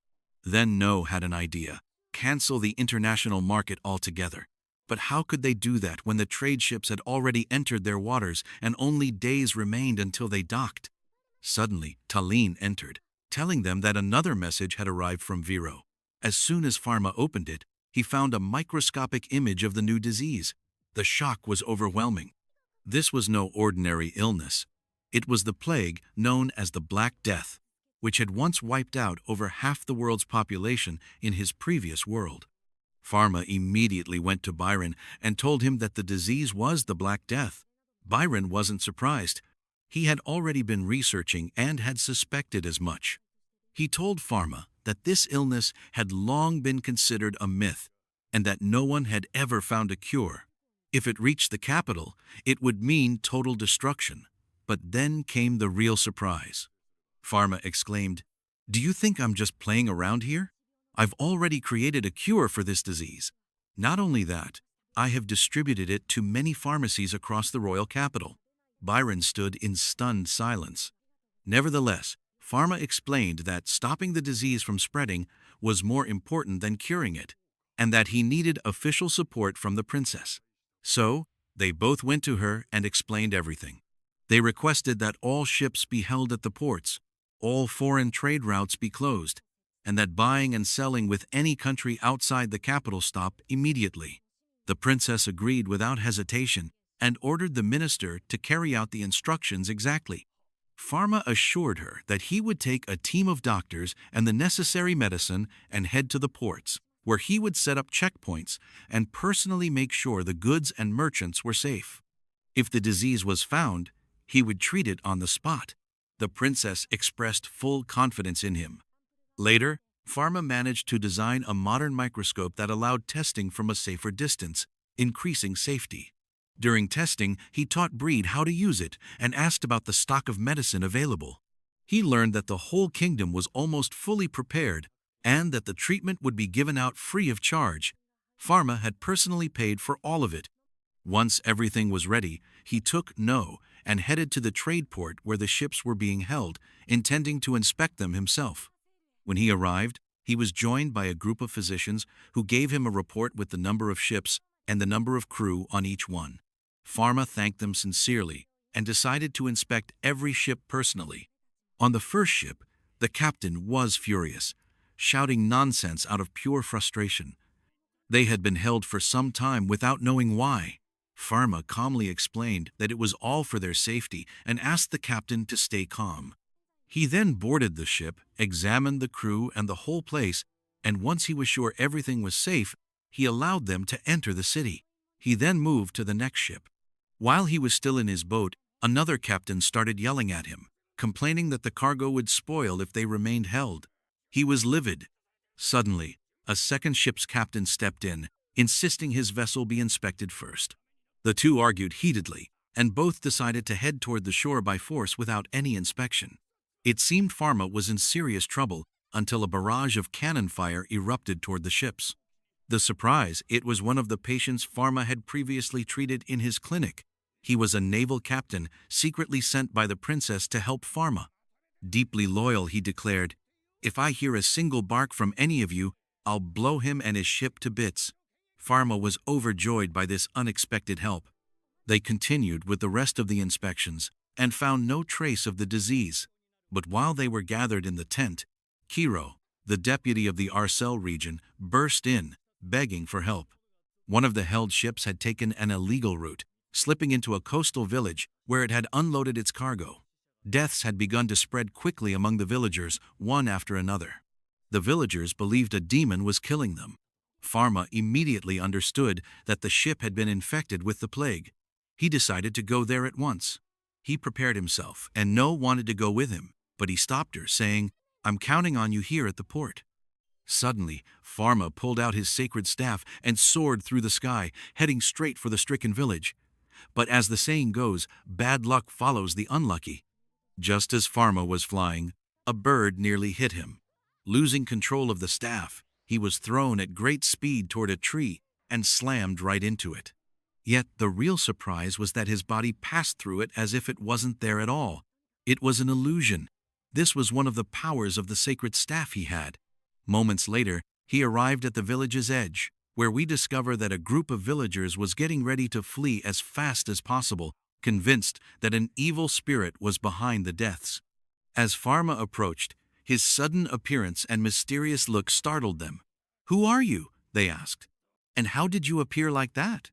Then No had an idea: cancel the international market altogether. But how could they do that when the trade ships had already entered their waters and only days remained until they docked? Suddenly, Talene entered, telling them that another message had arrived from Vero. As soon as Pharma opened it, he found a microscopic image of the new disease. The shock was overwhelming. This was no ordinary illness. It was the plague known as the Black Death, which had once wiped out over half the world's population in his previous world. Pharma immediately went to Byron and told him that the disease was the Black Death. Byron wasn't surprised. He had already been researching and had suspected as much. He told Pharma that this illness had long been considered a myth and that no one had ever found a cure. If it reached the capital, it would mean total destruction. But then came the real surprise. Pharma exclaimed, "Do you think I'm just playing around here? I've already created a cure for this disease. Not only that, I have distributed it to many pharmacies across the royal capital." Byron stood in stunned silence. Nevertheless, Pharma explained that stopping the disease from spreading was more important than curing it, and that he needed official support from the princess. So, they both went to her and explained everything. They requested that all ships be held at the ports, all foreign trade routes be closed, and that buying and selling with any country outside the capital stop immediately. The princess agreed without hesitation and ordered the minister to carry out the instructions exactly. Pharma assured her that he would take a team of doctors and the necessary medicine and head to the ports, where he would set up checkpoints and personally make sure the goods and merchants were safe. If the disease was found, he would treat it on the spot. The princess expressed full confidence in him. Later, Pharma managed to design a modern microscope that allowed testing from a safer distance, increasing safety. During testing, he taught Breed how to use it and asked about the stock of medicine available. He learned that the whole kingdom was almost fully prepared and that the treatment would be given out free of charge. Pharma had personally paid for all of it. Once everything was ready, he took No and headed to the trade port where the ships were being held, intending to inspect them himself. When he arrived, he was joined by a group of physicians who gave him a report with the number of ships and the number of crew on each one. Pharma thanked them sincerely and decided to inspect every ship personally. On the first ship, the captain was furious, shouting nonsense out of pure frustration. They had been held for some time without knowing why. Pharma calmly explained that it was all for their safety and asked the captain to stay calm. He then boarded the ship, examined the crew and the whole place, and once he was sure everything was safe, he allowed them to enter the city. He then moved to the next ship. While he was still in his boat, another captain started yelling at him, complaining that the cargo would spoil if they remained held. He was livid. Suddenly, a second ship's captain stepped in, insisting his vessel be inspected first. The two argued heatedly, and both decided to head toward the shore by force without any inspection. It seemed Pharma was in serious trouble until a barrage of cannon fire erupted toward the ships. The surprise, it was one of the patients Pharma had previously treated in his clinic. He was a naval captain secretly sent by the princess to help Pharma. Deeply loyal, he declared, "If I hear a single bark from any of you, I'll blow him and his ship to bits." Pharma was overjoyed by this unexpected help. They continued with the rest of the inspections and found no trace of the disease. But while they were gathered in the tent, Kiro, the deputy of the Arcel region, burst in, begging for help. One of the held ships had taken an illegal route, slipping into a coastal village where it had unloaded its cargo. Deaths had begun to spread quickly among the villagers, one after another. The villagers believed a demon was killing them. Pharma immediately understood that the ship had been infected with the plague. He decided to go there at once. He prepared himself, and No wanted to go with him, but he stopped her, saying, "I'm counting on you here at the port." Suddenly, Pharma pulled out his sacred staff and soared through the sky, heading straight for the stricken village. But as the saying goes, bad luck follows the unlucky. Just as Pharma was flying, a bird nearly hit him. Losing control of the staff, he was thrown at great speed toward a tree and slammed right into it. Yet the real surprise was that his body passed through it as if it wasn't there at all. It was an illusion. This was one of the powers of the sacred staff he had. Moments later, he arrived at the village's edge, where we discover that a group of villagers was getting ready to flee as fast as possible, convinced that an evil spirit was behind the deaths. As Pharma approached, his sudden appearance and mysterious look startled them. "Who are you?" they asked. "And how did you appear like that?"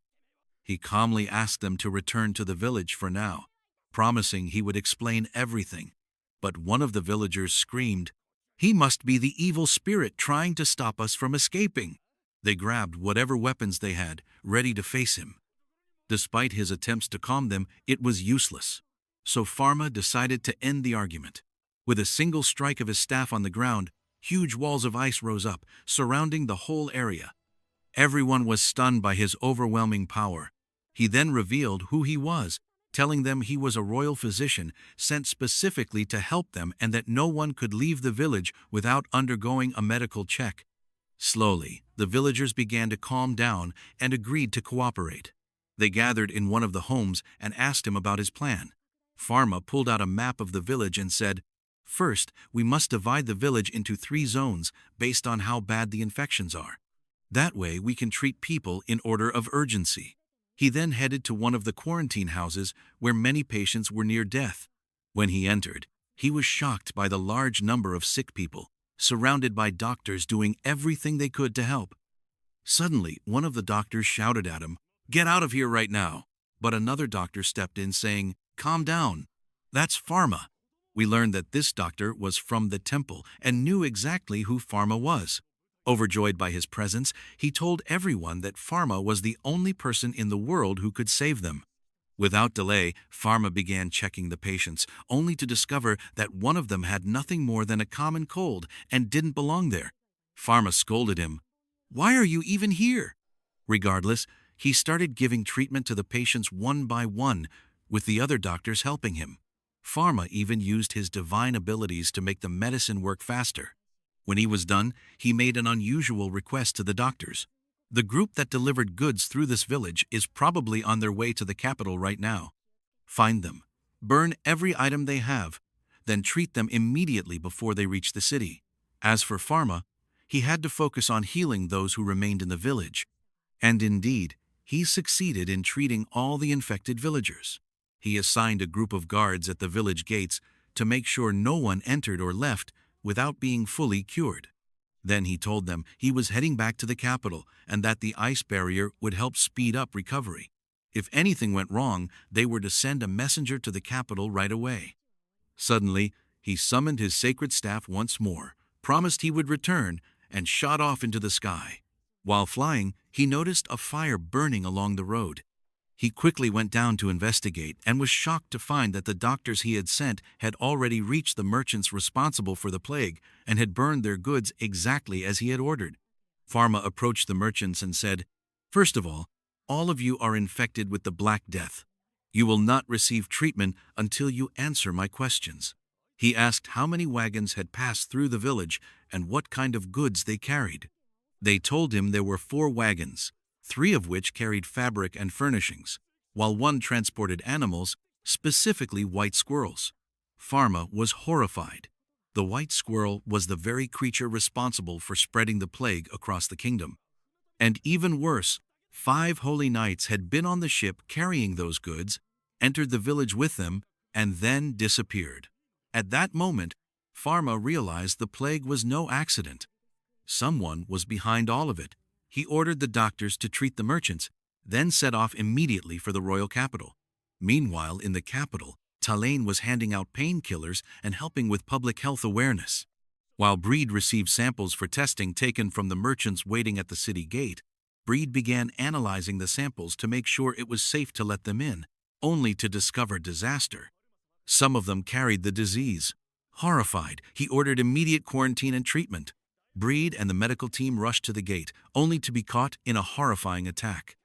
He calmly asked them to return to the village for now, promising he would explain everything. But one of the villagers screamed, "He must be the evil spirit trying to stop us from escaping." They grabbed whatever weapons they had, ready to face him. Despite his attempts to calm them, it was useless. So Pharma decided to end the argument. With a single strike of his staff on the ground, huge walls of ice rose up, surrounding the whole area. Everyone was stunned by his overwhelming power. He then revealed who he was, telling them he was a royal physician sent specifically to help them and that no one could leave the village without undergoing a medical check. Slowly, the villagers began to calm down and agreed to cooperate. They gathered in one of the homes and asked him about his plan. Pharma pulled out a map of the village and said, "First, we must divide the village into 3 zones based on how bad the infections are. That way we can treat people in order of urgency." He then headed to one of the quarantine houses where many patients were near death. When he entered, he was shocked by the large number of sick people, surrounded by doctors doing everything they could to help. Suddenly, one of the doctors shouted at him, "Get out of here right now." But another doctor stepped in saying, "Calm down. That's Pharma." We learned that this doctor was from the temple and knew exactly who Pharma was. Overjoyed by his presence, he told everyone that Pharma was the only person in the world who could save them. Without delay, Pharma began checking the patients, only to discover that one of them had nothing more than a common cold and didn't belong there. Pharma scolded him, "Why are you even here?" Regardless, he started giving treatment to the patients one by one, with the other doctors helping him. Pharma even used his divine abilities to make the medicine work faster. When he was done, he made an unusual request to the doctors. "The group that delivered goods through this village is probably on their way to the capital right now. Find them, burn every item they have, then treat them immediately before they reach the city." As for Pharma, he had to focus on healing those who remained in the village. And indeed, he succeeded in treating all the infected villagers. He assigned a group of guards at the village gates to make sure no one entered or left without being fully cured. Then he told them he was heading back to the capital and that the ice barrier would help speed up recovery. If anything went wrong, they were to send a messenger to the capital right away. Suddenly, he summoned his sacred staff once more, promised he would return, and shot off into the sky. While flying, he noticed a fire burning along the road. He quickly went down to investigate and was shocked to find that the doctors he had sent had already reached the merchants responsible for the plague and had burned their goods exactly as he had ordered. Pharma approached the merchants and said, "First of all of you are infected with the Black Death. You will not receive treatment until you answer my questions." He asked how many wagons had passed through the village and what kind of goods they carried. They told him there were 4 wagons, 3 of which carried fabric and furnishings, while 1 transported animals, specifically white squirrels. Pharma was horrified. The white squirrel was the very creature responsible for spreading the plague across the kingdom. And even worse, 5 holy knights had been on the ship carrying those goods, entered the village with them, and then disappeared. At that moment, Pharma realized the plague was no accident. Someone was behind all of it. He ordered the doctors to treat the merchants, then set off immediately for the royal capital. Meanwhile, in the capital, Talaine was handing out painkillers and helping with public health awareness. While Breed received samples for testing taken from the merchants waiting at the city gate, Breed began analyzing the samples to make sure it was safe to let them in, only to discover disaster. Some of them carried the disease. Horrified, he ordered immediate quarantine and treatment. Breed and the medical team rushed to the gate, only to be caught in a horrifying attack.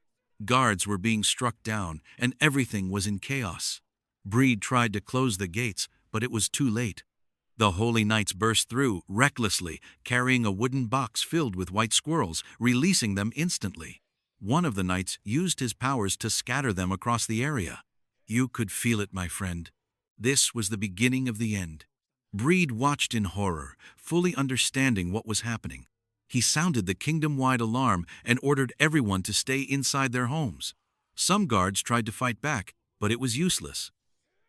Guards were being struck down, and everything was in chaos. Breed tried to close the gates, but it was too late. The holy knights burst through, recklessly, carrying a wooden box filled with white squirrels, releasing them instantly. One of the knights used his powers to scatter them across the area. You could feel it, my friend. This was the beginning of the end. Breed watched in horror, fully understanding what was happening. He sounded the kingdom-wide alarm and ordered everyone to stay inside their homes. Some guards tried to fight back, but it was useless.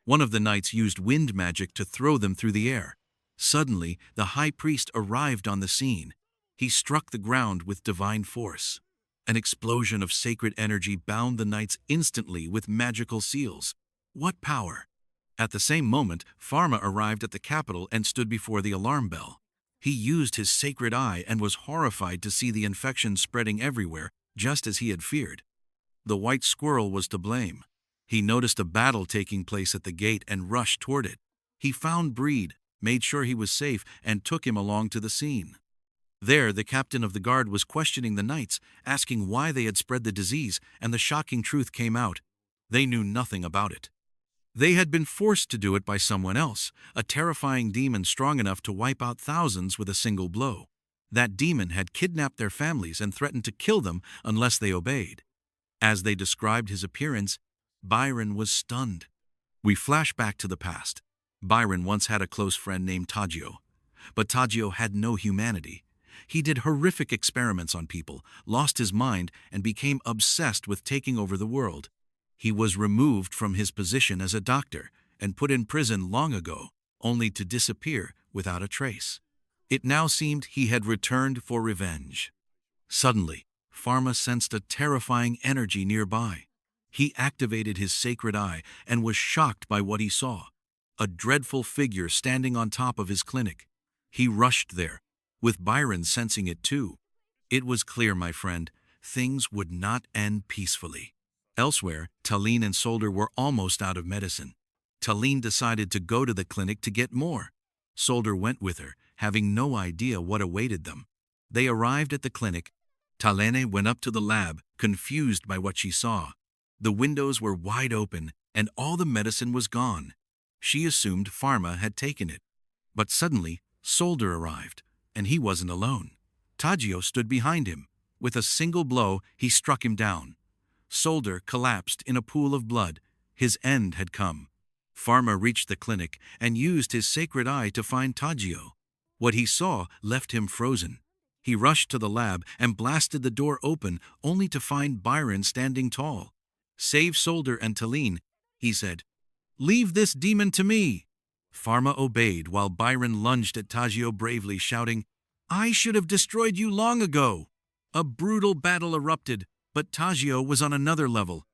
One of the knights used wind magic to throw them through the air. Suddenly, the high priest arrived on the scene. He struck the ground with divine force. An explosion of sacred energy bound the knights instantly with magical seals. What power! At the same moment, Pharma arrived at the capital and stood before the alarm bell. He used his sacred eye and was horrified to see the infection spreading everywhere, just as he had feared. The white squirrel was to blame. He noticed a battle taking place at the gate and rushed toward it. He found Breed, made sure he was safe, and took him along to the scene. There, the captain of the guard was questioning the knights, asking why they had spread the disease, and the shocking truth came out. They knew nothing about it. They had been forced to do it by someone else, a terrifying demon strong enough to wipe out thousands with a single blow. That demon had kidnapped their families and threatened to kill them unless they obeyed. As they described his appearance, Byron was stunned. We flash back to the past. Byron once had a close friend named Taggio. But Taggio had no humanity. He did horrific experiments on people, lost his mind, and became obsessed with taking over the world. He was removed from his position as a doctor and put in prison long ago, only to disappear without a trace. It now seemed he had returned for revenge. Suddenly, Pharma sensed a terrifying energy nearby. He activated his sacred eye and was shocked by what he saw. A dreadful figure standing on top of his clinic. He rushed there, with Byron sensing it too. It was clear, my friend, things would not end peacefully. Elsewhere, Talene and Solder were almost out of medicine. Talene decided to go to the clinic to get more. Solder went with her, having no idea what awaited them. They arrived at the clinic. Talene went up to the lab, confused by what she saw. The windows were wide open, and all the medicine was gone. She assumed Pharma had taken it. But suddenly, Solder arrived, and he wasn't alone. Taggio stood behind him. With a single blow, he struck him down. Solder collapsed in a pool of blood. His end had come. Pharma reached the clinic and used his sacred eye to find Taggio. What he saw left him frozen. He rushed to the lab and blasted the door open, only to find Byron standing tall. "Save Solder and Talene," he said. "Leave this demon to me." Pharma obeyed while Byron lunged at Taggio bravely, shouting, "I should have destroyed you long ago." A brutal battle erupted, but Taggio was on another level.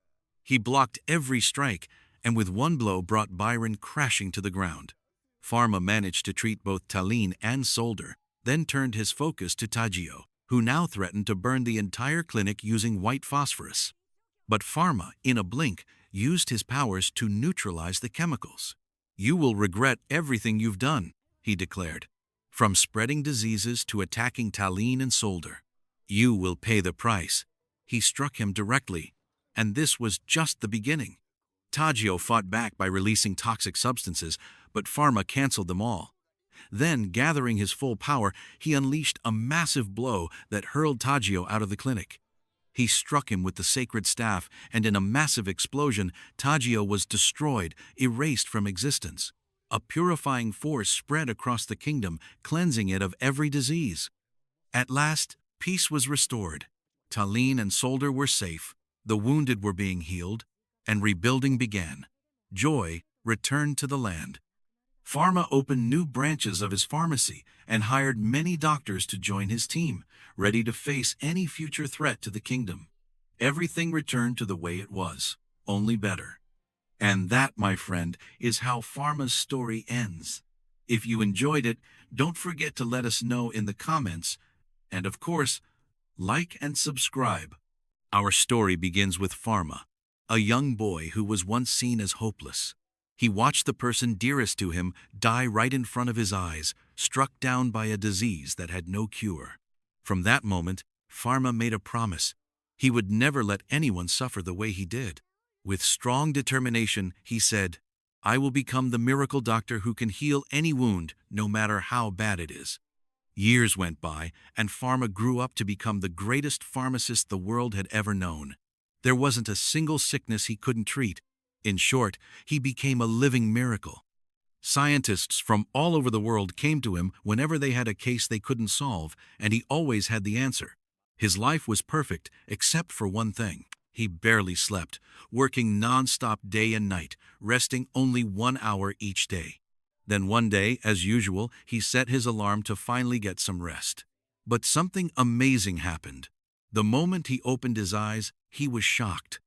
He blocked every strike, and with one blow brought Byron crashing to the ground. Pharma managed to treat both Talene and Solder, then turned his focus to Taggio, who now threatened to burn the entire clinic using white phosphorus. But Pharma, in a blink, used his powers to neutralize the chemicals. "You will regret everything you've done," he declared. "From spreading diseases to attacking Talene and Solder. You will pay the price." He struck him directly, and this was just the beginning. Taggio fought back by releasing toxic substances, but Pharma canceled them all. Then, gathering his full power, he unleashed a massive blow that hurled Taggio out of the clinic. He struck him with the sacred staff, and in a massive explosion, Taggio was destroyed, erased from existence. A purifying force spread across the kingdom, cleansing it of every disease. At last, peace was restored. Talene and Solder were safe, the wounded were being healed, and rebuilding began. Joy returned to the land. Pharma opened new branches of his pharmacy and hired many doctors to join his team, ready to face any future threat to the kingdom. Everything returned to the way it was, only better. And that, my friend, is how Pharma's story ends. If you enjoyed it, don't forget to let us know in the comments, and of course, like and subscribe. Our story begins with Pharma, a young boy who was once seen as hopeless. He watched the person dearest to him die right in front of his eyes, struck down by a disease that had no cure. From that moment, Pharma made a promise. He would never let anyone suffer the way he did. With strong determination, he said, "I will become the miracle doctor who can heal any wound, no matter how bad it is." Years went by, and Pharma grew up to become the greatest pharmacist the world had ever known. There wasn't a single sickness he couldn't treat. In short, he became a living miracle. Scientists from all over the world came to him whenever they had a case they couldn't solve, and he always had the answer. His life was perfect, except for one thing. He barely slept, working non-stop day and night, resting only 1 hour each day. Then one day, as usual, he set his alarm to finally get some rest. But something amazing happened. The moment he opened his eyes, he was shocked.